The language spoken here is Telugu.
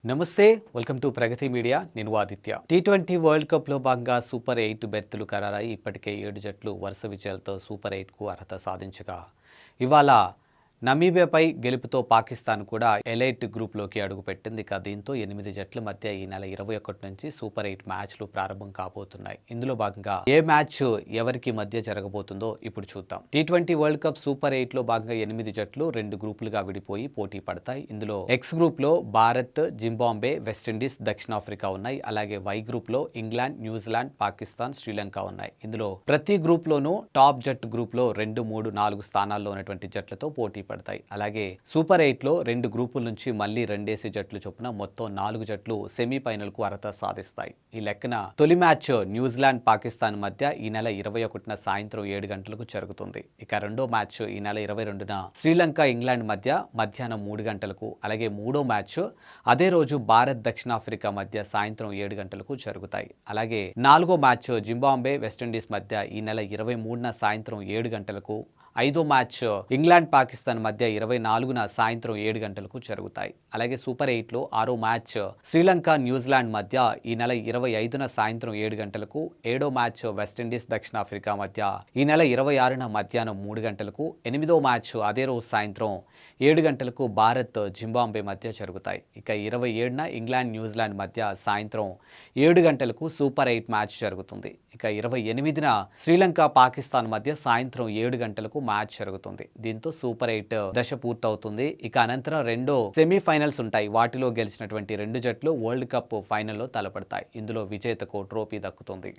నమస్తే, వెల్కమ్ టు ప్రగతి మీడియా. నేను ఆదిత్య. టీ20 వరల్డ్ కప్లో భాగంగా సూపర్ 8 బెర్తులు ఖరారై ఇప్పటికే 7 జట్లు వరుస విజయాలతో సూపర్ 8కు అర్హత సాధించగా ఇవాళ నమీబియాపై గెలుపుతో పాకిస్తాన్ కూడా ఎలైట్ గ్రూప్లోకి అడుగుపెట్టింది. ఇక దీంతో 8 జట్ల మధ్య ఈ నెల 21 నుంచి సూపర్ 8 మ్యాచ్లు ప్రారంభం కాబోతున్నాయి. ఇందులో భాగంగా ఏ మ్యాచ్ ఎవరికి మధ్య జరగబోతుందో ఇప్పుడు చూద్దాం. టీ20 వరల్డ్ కప్ సూపర్ 8లో భాగంగా 8 జట్లు 2 గ్రూపులుగా విడిపోయి పోటీ పడతాయి. ఇందులో ఎక్స్ గ్రూప్లో భారత్, జింబాబ్వే, వెస్టిండీస్, దక్షిణాఫ్రికా ఉన్నాయి. అలాగే వై గ్రూప్లో ఇంగ్లాండ్, న్యూజిలాండ్, పాకిస్తాన్, శ్రీలంక ఉన్నాయి. ఇందులో ప్రతి గ్రూప్లోనూ టాప్ జట్టు గ్రూప్లో 2, 3, 4 స్థానాల్లో ఉన్నటువంటి జట్లతో పోటీ పడతాయి. అలాగే సూపర్ 8లో 2 గ్రూపుల నుంచి మళ్ళీ 2 జట్లు చొప్పున మొత్తం 4 జట్లు సెమీఫైనల్ కు అర్హత సాధిస్తాయి. ఈ లెక్కన తొలి మ్యాచ్ న్యూజిలాండ్, పాకిస్తాన్ మధ్య ఈ నెల 21న సాయంత్రం 7 గంటలకు జరుగుతుంది. ఇక రెండో మ్యాచ్ ఈ నెల 22న శ్రీలంక, ఇంగ్లాండ్ మధ్య మధ్యాహ్నం 3 గంటలకు, అలాగే మూడో మ్యాచ్ అదే రోజు భారత్, దక్షిణాఫ్రికా మధ్య సాయంత్రం 7 గంటలకు జరుగుతాయి. అలాగే నాలుగో మ్యాచ్ జింబాబ్వే, వెస్టిండీస్ మధ్య ఈ నెల 23న సాయంత్రం 7 గంటలకు, ఐదో మ్యాచ్ ఇంగ్లాండ్, పాకిస్తాన్ మధ్య 24న సాయంత్రం 7 గంటలకు జరుగుతాయి. అలాగే సూపర్ 8లో ఆరో మ్యాచ్ శ్రీలంక, న్యూజిలాండ్ మధ్య ఈ నెల 25న సాయంత్రం 7 గంటలకు, ఏడో మ్యాచ్ వెస్టిండీస్, దక్షిణాఫ్రికా మధ్య ఈ నెల 26న మధ్యాహ్నం 3 గంటలకు, ఎనిమిదో మ్యాచ్ అదే రోజు సాయంత్రం 7 గంటలకు భారత్, జింబాబ్వే మధ్య జరుగుతాయి. ఇక 27న ఇంగ్లాండ్, న్యూజిలాండ్ మధ్య సాయంత్రం 7 గంటలకు సూపర్ 8 మ్యాచ్ జరుగుతుంది. ఇక 28న శ్రీలంక, పాకిస్తాన్ మధ్య సాయంత్రం 7 గంటలకు మ్యాచ్ జరుగుతుంది. దీంతో సూపర్ 8 దశ పూర్తవుతుంది. ఇక అనంతరం రెండో సెమీఫైనల్స్ ఉంటాయి. వాటిలో గెలిచినటువంటి 2 జట్లు వరల్డ్ కప్ ఫైనల్లో తలపడతాయి. ఇందులో విజేతకు ట్రోఫీ దక్కుతుంది.